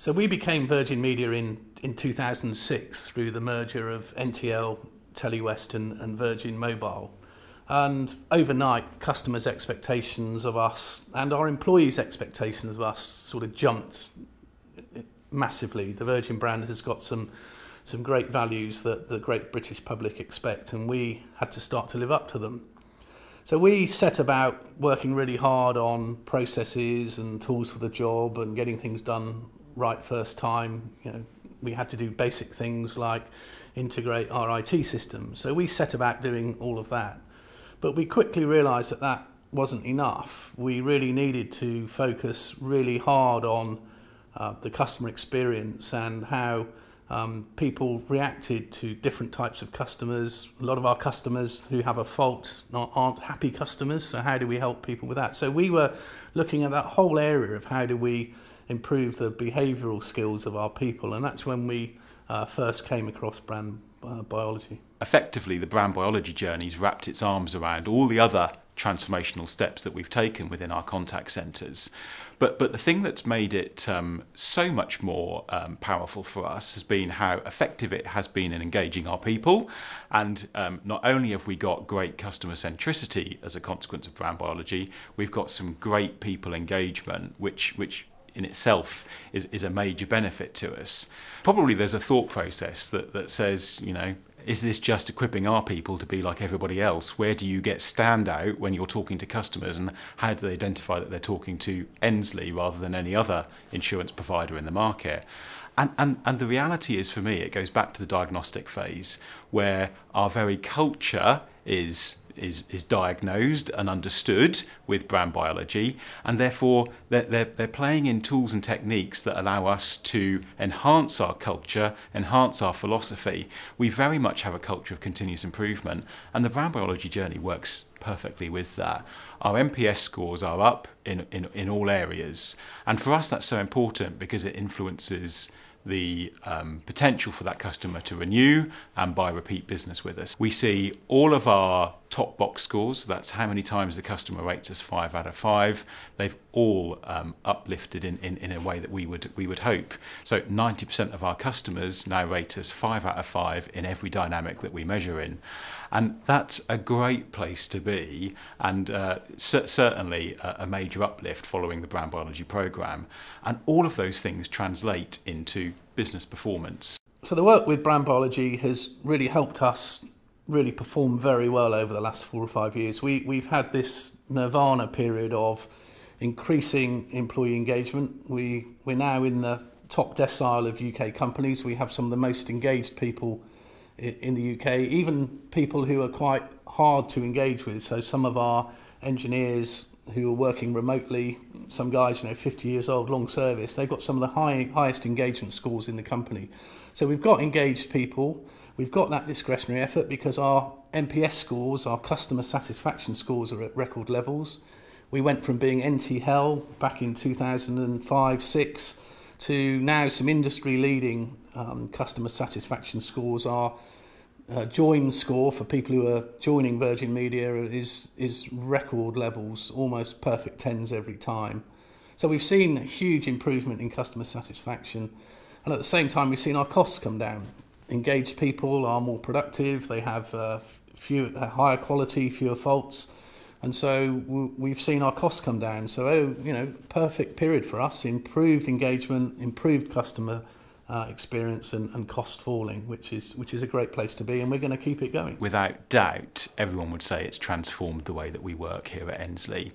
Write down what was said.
So we became Virgin Media in 2006 through the merger of NTL, Telewest and Virgin Mobile. And overnight, customers' expectations of us and our employees' expectations of us sort of jumped massively. The Virgin brand has got some great values that the great British public expect, and we had to start to live up to them. So we set about working really hard on processes and tools for the job and getting things done right first time. We had to do basic things like integrate our IT system. So we set about doing all of that. But we quickly realised that that wasn't enough. We really needed to focus really hard on the customer experience and how people reacted to different types of customers. A lot of our customers who have a fault aren't happy customers, so how do we help people with that? So we were looking at that whole area of how do we improve the behavioural skills of our people, and that's when we first came across brand biology. Effectively, the brand biology journey's wrapped its arms around all the other transformational steps that we've taken within our contact centres. But the thing that's made it so much more powerful for us has been how effective it has been in engaging our people. And not only have we got great customer centricity as a consequence of brand biology, we've got some great people engagement, which in itself is a major benefit to us. Probably there's a thought process that says, is this just equipping our people to be like everybody else? Where do you get standout when you're talking to customers, and how do they identify that they're talking to Endsleigh rather than any other insurance provider in the market? And the reality is, for me, it goes back to the diagnostic phase, where our very culture is diagnosed and understood with brand biology, and therefore they're playing in tools and techniques that allow us to enhance our culture, enhance our philosophy. We very much have a culture of continuous improvement, and the brand biology journey works perfectly with that. Our NPS scores are up in all areas, and for us that's so important because it influences the potential for that customer to renew and buy repeat business with us. We see all of our top box scores, that's how many times the customer rates us 5 out of 5, they've all uplifted in a way that we would hope. So 90% of our customers now rate us 5 out of 5 in every dynamic that we measure in. And that's a great place to be, and certainly a major uplift following the brand biology programme. And all of those things translate into business performance. So the work with brand biology has really helped us really perform very well over the last 4 or 5 years. We've had this nirvana period of increasing employee engagement. We're now in the top decile of UK companies. We have some of the most engaged people in the UK, even people who are quite hard to engage with. So some of our engineers who are working remotely, some guys 50 years old, long service, they've got some of the highest engagement scores in the company. So we've got engaged people, we've got that discretionary effort because our NPS scores, our customer satisfaction scores, are at record levels. We went from being NT Hell back in 2005-06 to now some industry-leading customer satisfaction scores. Our join score for people who are joining Virgin Media is record levels, almost perfect 10s every time. So we've seen a huge improvement in customer satisfaction, and at the same time we've seen our costs come down. Engaged people are more productive, they have higher quality, fewer faults, and so we've seen our costs come down. So, perfect period for us, improved engagement, improved customer experience and cost falling, which is a great place to be, and we're going to keep it going. Without doubt, everyone would say it's transformed the way that we work here at Endsleigh.